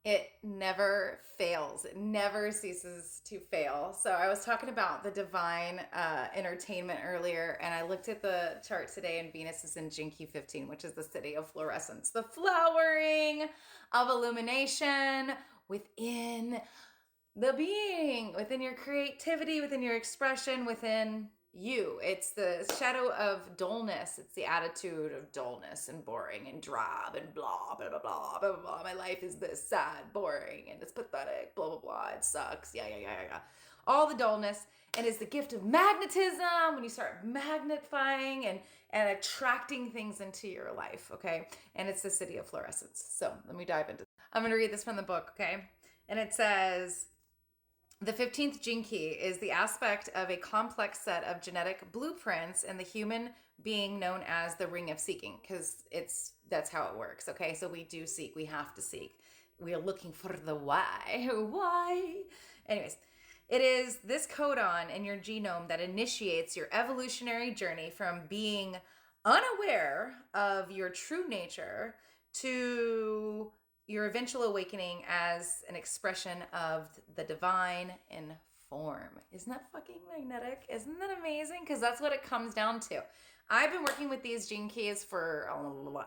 It never fails. It never ceases to fail. So I was talking about the divine entertainment earlier, and I looked at the chart today, and Venus is in GK15, which is the city of Florescence, the flowering of illumination within the being, within your creativity, within your expression, within you. It's the shadow of dullness. It's the attitude of dullness and boring and drab and blah, blah, blah, blah, blah, blah, blah. My life is this sad, boring, and it's pathetic, blah, blah, blah. It sucks. Yeah, yeah, yeah, yeah, yeah. All the dullness. And it's the gift of magnetism when you start magnifying and attracting things into your life, okay? And it's the city of fluorescence. So let me dive into it. I'm going to read this from the book, okay? And it says, the 15th gene key is the aspect of a complex set of genetic blueprints in the human being known as the ring of seeking, because that's how it works. Okay, so we do seek, we have to seek. We are looking for the why. Why? Anyways, it is this codon in your genome that initiates your evolutionary journey from being unaware of your true nature to your eventual awakening as an expression of the divine in form. Isn't that fucking magnetic? Isn't that amazing? Because that's what it comes down to. I've been working with these gene keys for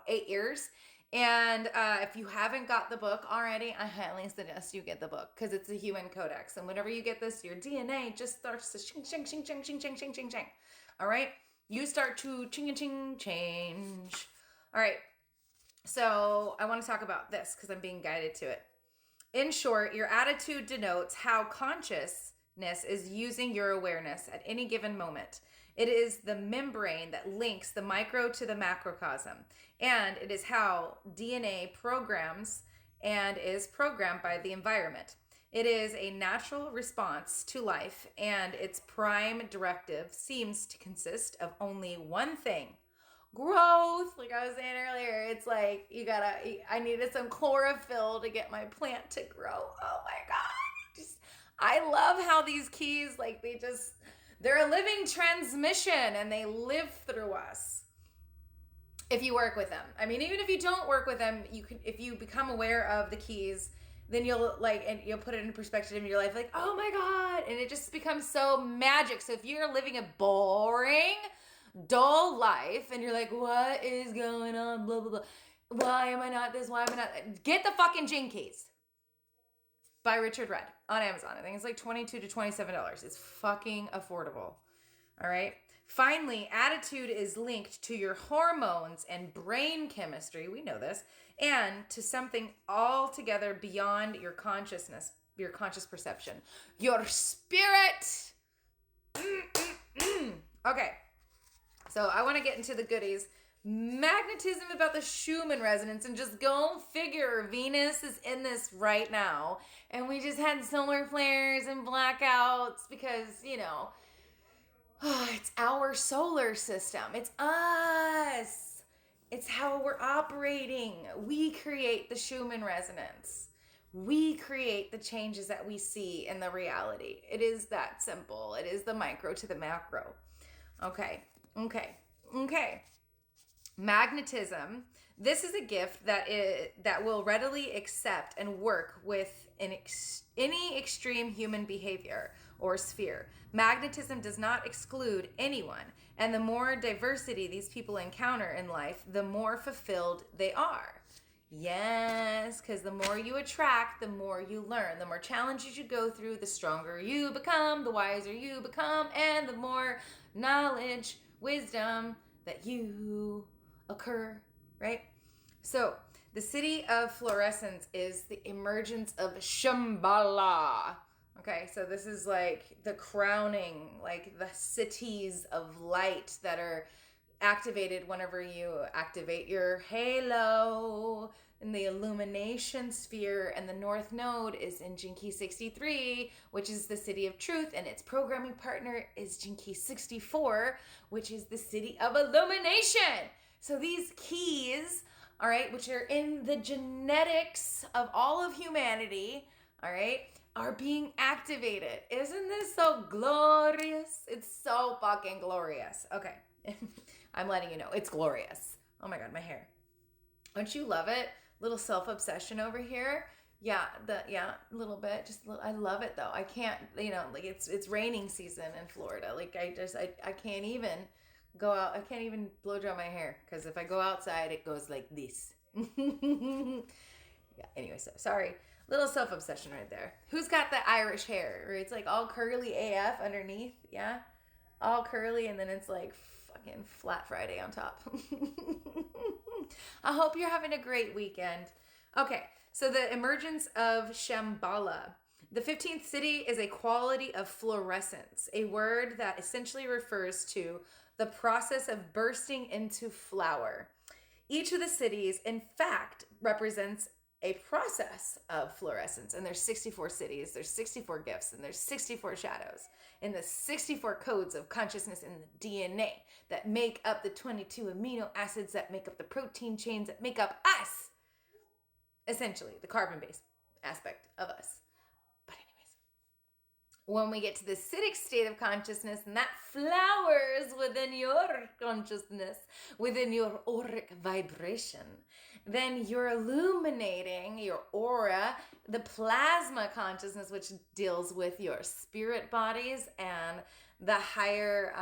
8 years. And if you haven't got the book already, I highly suggest you get the book because it's a human codex. And whenever you get this, your DNA just starts to ching, ching, ching, ching, ching, ching, ching, ching, ching. All right? You start to ching, ching, change. All right. So I want to talk about this because I'm being guided to it. In short, your attitude denotes how consciousness is using your awareness at any given moment. It is the membrane that links the micro to the macrocosm, and it is how DNA programs and is programmed by the environment. It is a natural response to life, and its prime directive seems to consist of only one thing: growth. Like I was saying earlier, it's like I needed some chlorophyll to get my plant to grow. Oh my god, I love how these keys, like, they're a living transmission and they live through us if you work with them. I mean, even if you don't work with them, you can, if you become aware of the keys, then you'll put it in perspective in your life, like, oh my god, and it just becomes so magic. So if you're living a boring, dull life and you're like, what is going on, blah blah blah, why am I not this, why am I not, get the fucking gene keys by Richard Red on Amazon. I think it's like $22 to $27. It's fucking affordable. All right. Finally, attitude is linked to your hormones and brain chemistry. We know this. And to something altogether beyond your consciousness, your conscious perception, your spirit. Okay. So I want to get into the goodies. Magnetism about the Schumann resonance, and just go figure, Venus is in this right now. And we just had solar flares and blackouts because, it's our solar system. It's us. It's how we're operating. We create the Schumann resonance. We create the changes that we see in the reality. It is that simple. It is the micro to the macro. Okay. Magnetism. This is a gift that will readily accept and work with any extreme human behavior or sphere. Magnetism does not exclude anyone, and the more diversity these people encounter in life, the more fulfilled they are. Yes, because the more you attract, the more you learn. The more challenges you go through, the stronger you become, the wiser you become, and the more knowledge, wisdom that you occur, right? So the city of fluorescence is the emergence of Shambhala. Okay, so this is like the crowning, like the cities of light that are activated whenever you activate your halo in the illumination sphere. And the north node is in Jinki 63, which is the city of truth, and its programming partner is Jinki 64, which is the city of illumination. So these keys, all right, which are in the genetics of all of humanity, all right, are being activated. Isn't this so glorious? It's so fucking glorious. Okay. I'm letting you know, it's glorious. Oh my God, my hair. Don't you love it? Little self-obsession over here. Yeah, a little bit. I love it though. I can't, like it's raining season in Florida. Like I can't even go out. I can't even blow dry my hair because if I go outside, it goes like this. Yeah. Anyway, so sorry. Little self obsession right there. Who's got the Irish hair where it's like all curly AF underneath? Yeah, all curly, and then it's like fucking flat Friday on top. I hope you're having a great weekend. Okay, so the emergence of Shambhala. The 15th city is a quality of florescence, a word that essentially refers to the process of bursting into flower. Each of the cities, in fact, represents a process of florescence. And there's 64 cities, there's 64 gifts, and there's 64 shadows. And the 64 codes of consciousness in the DNA that make up the 22 amino acids that make up the protein chains that make up us. Essentially, the carbon-based aspect of us. But anyways, when we get to the acidic state of consciousness, and that flowers within your consciousness, within your auric vibration, then you're illuminating your aura, the plasma consciousness, which deals with your spirit bodies and the higher,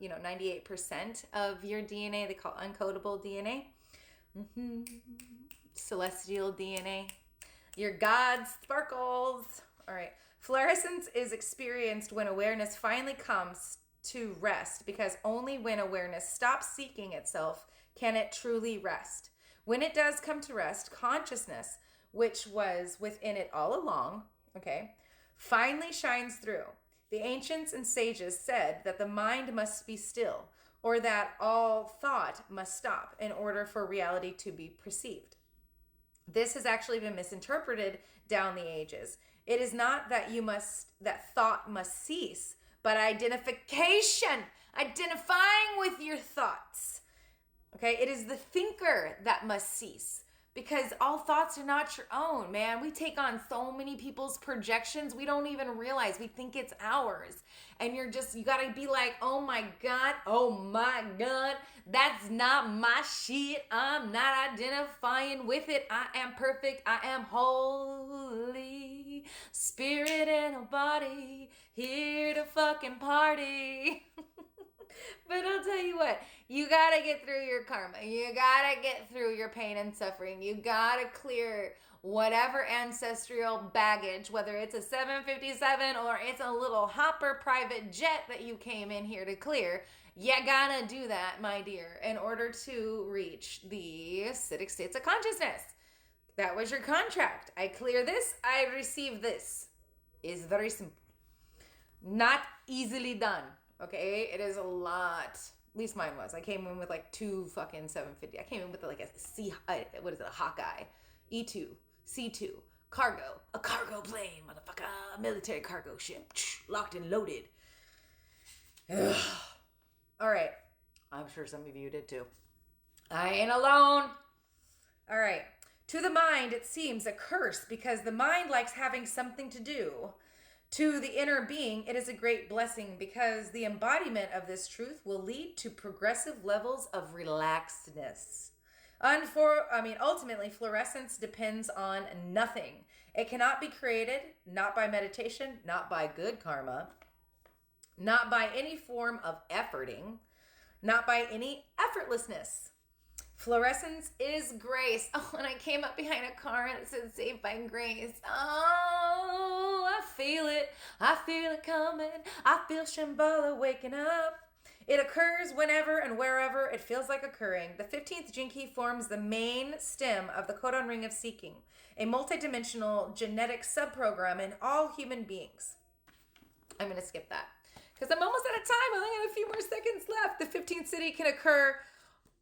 98% of your DNA, they call uncodable DNA. Celestial DNA. Your God sparkles. All right. Fluorescence is experienced when awareness finally comes to rest, because only when awareness stops seeking itself can it truly rest. When it does come to rest, consciousness, which was within it all along, okay, finally shines through. The ancients and sages said that the mind must be still, or that all thought must stop in order for reality to be perceived. This has actually been misinterpreted down the ages. It is not that thought must cease, but identification, identifying with your thoughts. Okay, it is the thinker that must cease, because all thoughts are not your own, man. We take on so many people's projections, we don't even realize. We think it's ours. And you gotta be like, oh my God, that's not my shit. I'm not identifying with it. I am perfect. I am holy. Spirit and a body, here to fucking party. But I'll tell you what, you gotta get through your karma. You gotta get through your pain and suffering. You gotta clear whatever ancestral baggage, whether it's a 757 or it's a little hopper private jet that you came in here to clear. You gotta do that, my dear, in order to reach the acidic states of consciousness. That was your contract. I clear this, I receive this. It's very simple. Not easily done. Okay, it is a lot. At least mine was. I came in with like 2 fucking 750. I came in with like a Hawkeye, E2, C2, cargo, a cargo plane, motherfucker, a military cargo ship, locked and loaded. Ugh. All right, I'm sure some of you did too. I ain't alone. All right, to the mind, it seems a curse because the mind likes having something to do. To the inner being, it is a great blessing because the embodiment of this truth will lead to progressive levels of relaxedness. Ultimately, fluorescence depends on nothing. It cannot be created, not by meditation, not by good karma, not by any form of efforting, not by any effortlessness. Fluorescence is grace. Oh, and I came up behind a car and it said saved by grace. Oh, I feel it. I feel it coming. I feel Shambhala waking up. It occurs whenever and wherever it feels like occurring. The 15th Jinki forms the main stem of the codon ring of seeking, a multidimensional genetic subprogram in all human beings. I'm going to skip that because I'm almost out of time. I only got a few more seconds left. The 15th city can occur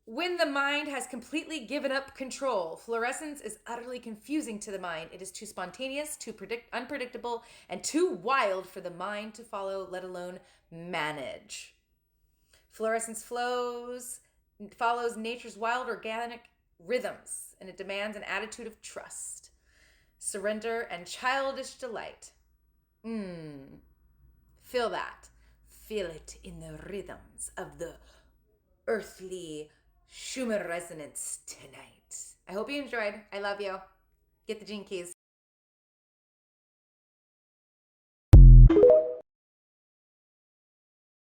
when the mind has completely given up control. Fluorescence is utterly confusing to the mind. It is too spontaneous, too unpredictable, and too wild for the mind to follow, let alone manage. Fluorescence follows nature's wild organic rhythms, and it demands an attitude of trust, surrender, and childish delight. Feel that. Feel it in the rhythms of the earthly Schumann resonance tonight. I hope you enjoyed. I love you. Get the gene keys.